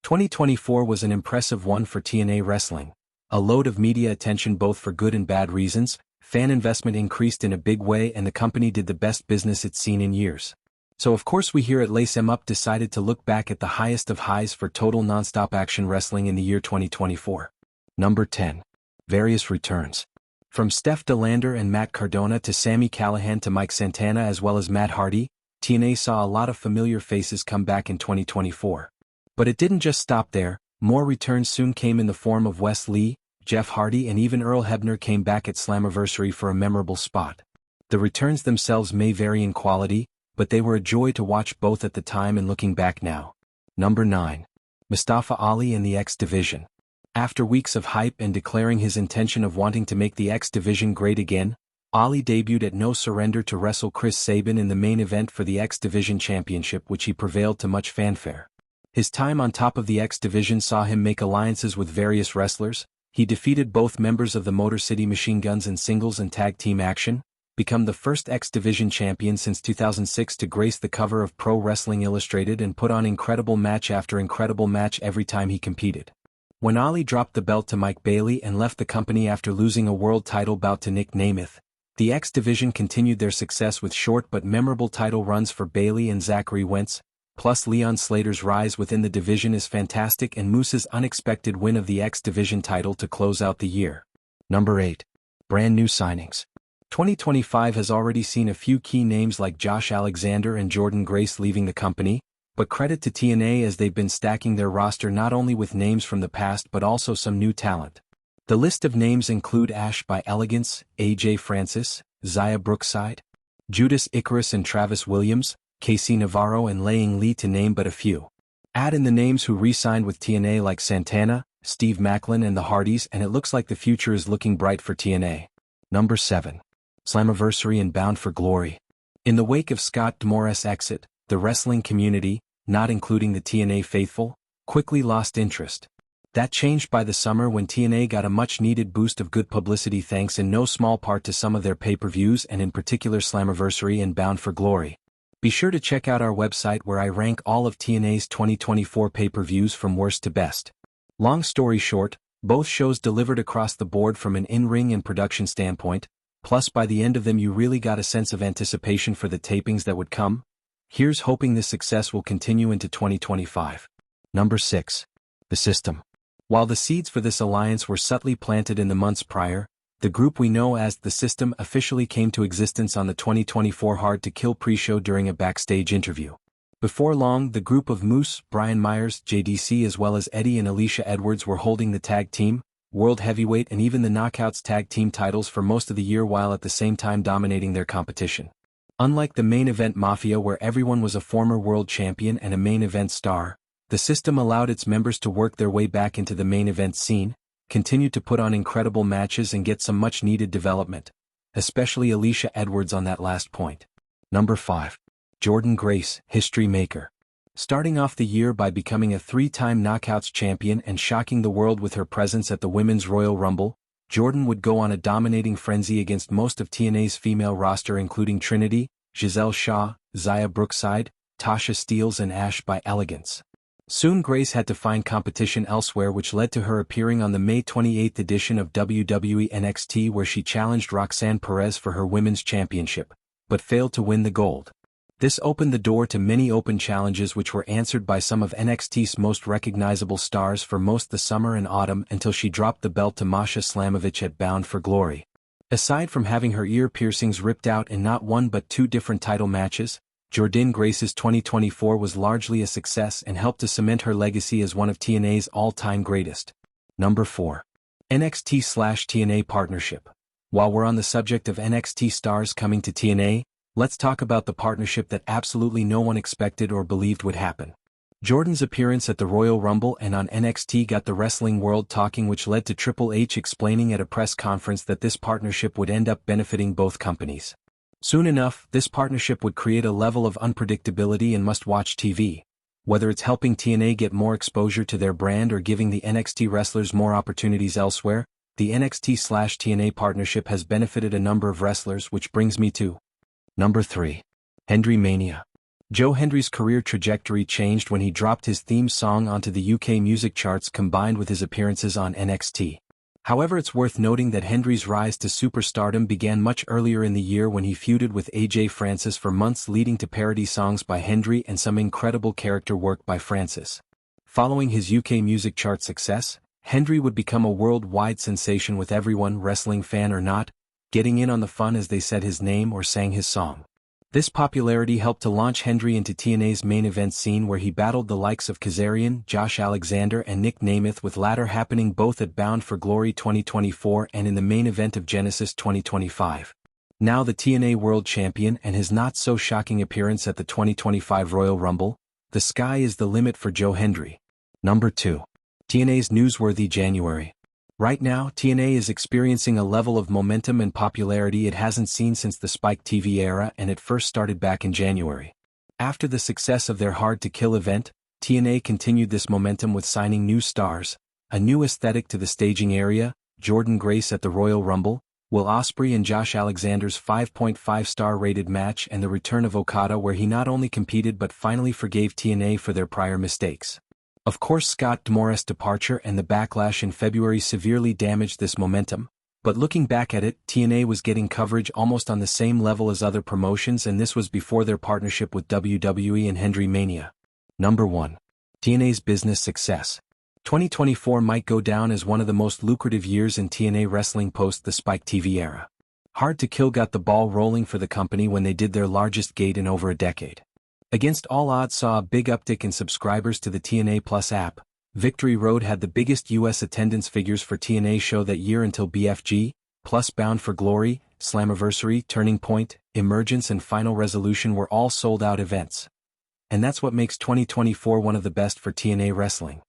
2024 was an impressive one for TNA Wrestling. A load of media attention both for good and bad reasons, fan investment increased in a big way and the company did the best business it's seen in years. So of course we here at Lace 'Em Up decided to look back at the highest of highs for total non-stop action wrestling in the year 2024. Number 10. Various returns. From Steph DeLander and Matt Cardona to Sami Callihan to Mike Santana as well as Matt Hardy, TNA saw a lot of familiar faces come back in 2024. But it didn't just stop there. More returns soon came in the form of Wes Lee, Jeff Hardy and even Earl Hebner came back at Slammiversary for a memorable spot. The returns themselves may vary in quality, but they were a joy to watch both at the time and looking back now. Number 9. Mustafa Ali in the X Division. After weeks of hype and declaring his intention of wanting to make the X Division great again, Ali debuted at No Surrender to wrestle Chris Sabin in the main event for the X Division Championship, which he prevailed to much fanfare. His time on top of the X Division saw him make alliances with various wrestlers. He defeated both members of the Motor City Machine Guns in singles and tag team action, become the first X Division champion since 2006 to grace the cover of Pro Wrestling Illustrated and put on incredible match after incredible match every time he competed. When Ali dropped the belt to Mike Bailey and left the company after losing a world title bout to Nick Namath, the X Division continued their success with short but memorable title runs for Bailey and Zachary Wentz. Plus Leon Slater's rise within the division is fantastic and Moose's unexpected win of the X Division title to close out the year. Number 8. Brand new signings. 2025 has already seen a few key names like Josh Alexander and Jordan Grace leaving the company, but credit to TNA as they've been stacking their roster not only with names from the past but also some new talent. The list of names include Ash by Elegance, AJ Francis, Zaya Brookside, Judas Icarus and Travis Williams, Casey Navarro and Laying Lee to name but a few. Add in the names who re-signed with TNA like Santana, Steve Macklin and the Hardys and it looks like the future is looking bright for TNA. Number 7. Slammiversary and Bound for Glory. In the wake of Scott D'Amore's exit, the wrestling community, not including the TNA faithful, quickly lost interest. That changed by the summer when TNA got a much-needed boost of good publicity thanks in no small part to some of their pay-per-views and in particular Slammiversary and Bound for Glory. Be sure to check out our website where I rank all of TNA's 2024 pay-per-views from worst to best. Long story short, both shows delivered across the board from an in-ring and production standpoint, plus by the end of them you really got a sense of anticipation for the tapings that would come. Here's hoping this success will continue into 2025. Number 6. The System. While the seeds for this alliance were subtly planted in the months prior, the group we know as The System officially came to existence on the 2024 Hard to Kill pre-show during a backstage interview. Before long, the group of Moose, Brian Myers, JDC as well as Eddie and Alicia Edwards were holding the tag team, World Heavyweight and even the Knockouts tag team titles for most of the year while at the same time dominating their competition. Unlike the main event Mafia where everyone was a former world champion and a main event star, The System allowed its members to work their way back into the main event scene, continued to put on incredible matches and get some much-needed development, especially Alicia Edwards on that last point. Number 5. Jordan Grace, History Maker. Starting off the year by becoming a 3-time Knockouts champion and shocking the world with her presence at the Women's Royal Rumble, Jordan would go on a dominating frenzy against most of TNA's female roster including Trinity, Giselle Shaw, Zaya Brookside, Tasha Steelz and Ash by Elegance. Soon Grace had to find competition elsewhere which led to her appearing on the May 28th edition of WWE NXT where she challenged Roxanne Perez for her Women's Championship, but failed to win the gold. This opened the door to many open challenges which were answered by some of NXT's most recognizable stars for most the summer and autumn until she dropped the belt to Masha Slamovich at Bound for Glory. Aside from having her ear piercings ripped out in not one but 2 different title matches, Jordan Grace's 2024 was largely a success and helped to cement her legacy as one of TNA's all-time greatest. Number 4. NXT/TNA Partnership. While we're on the subject of NXT stars coming to TNA, let's talk about the partnership that absolutely no one expected or believed would happen. Jordan's appearance at the Royal Rumble and on NXT got the wrestling world talking which led to Triple H explaining at a press conference that this partnership would end up benefiting both companies. Soon enough, this partnership would create a level of unpredictability and must-watch TV. Whether it's helping TNA get more exposure to their brand or giving the NXT wrestlers more opportunities elsewhere, the NXT/TNA partnership has benefited a number of wrestlers which brings me to Number 3. Hendry Mania. Joe Hendry's career trajectory changed when he dropped his theme song onto the UK music charts combined with his appearances on NXT. However, it's worth noting that Hendry's rise to superstardom began much earlier in the year when he feuded with AJ Francis for months, leading to parody songs by Hendry and some incredible character work by Francis. Following his UK music chart success, Hendry would become a worldwide sensation, with everyone, wrestling fan or not, getting in on the fun as they said his name or sang his song. This popularity helped to launch Hendry into TNA's main event scene, where he battled the likes of Kazarian, Josh Alexander and Nick Nemeth, with latter happening both at Bound for Glory 2024 and in the main event of Genesis 2025. Now the TNA World Champion and his not-so-shocking appearance at the 2025 Royal Rumble, the sky is the limit for Joe Hendry. Number 2. TNA's newsworthy January. Right now, TNA is experiencing a level of momentum and popularity it hasn't seen since the Spike TV era, and it first started back in January. After the success of their Hard to Kill event, TNA continued this momentum with signing new stars, a new aesthetic to the staging area, Jordynne Grace at the Royal Rumble, Will Ospreay and Josh Alexander's 5.5-star rated match, and the return of Okada, where he not only competed but finally forgave TNA for their prior mistakes. Of course, Scott D'Amore's departure and the backlash in February severely damaged this momentum, but looking back at it, TNA was getting coverage almost on the same level as other promotions, and this was before their partnership with WWE and Hendry Mania. Number 1. TNA's business success. 2024 might go down as one of the most lucrative years in TNA wrestling post the Spike TV era. Hard to Kill got the ball rolling for the company when they did their largest gate in over a decade. Against all odds saw a big uptick in subscribers to the TNA Plus app. Victory Road had the biggest US attendance figures for TNA show that year until BFG, Plus Bound for Glory, Slammiversary, Turning Point, Emergence and Final Resolution were all sold-out events. And that's what makes 2024 one of the best for TNA wrestling.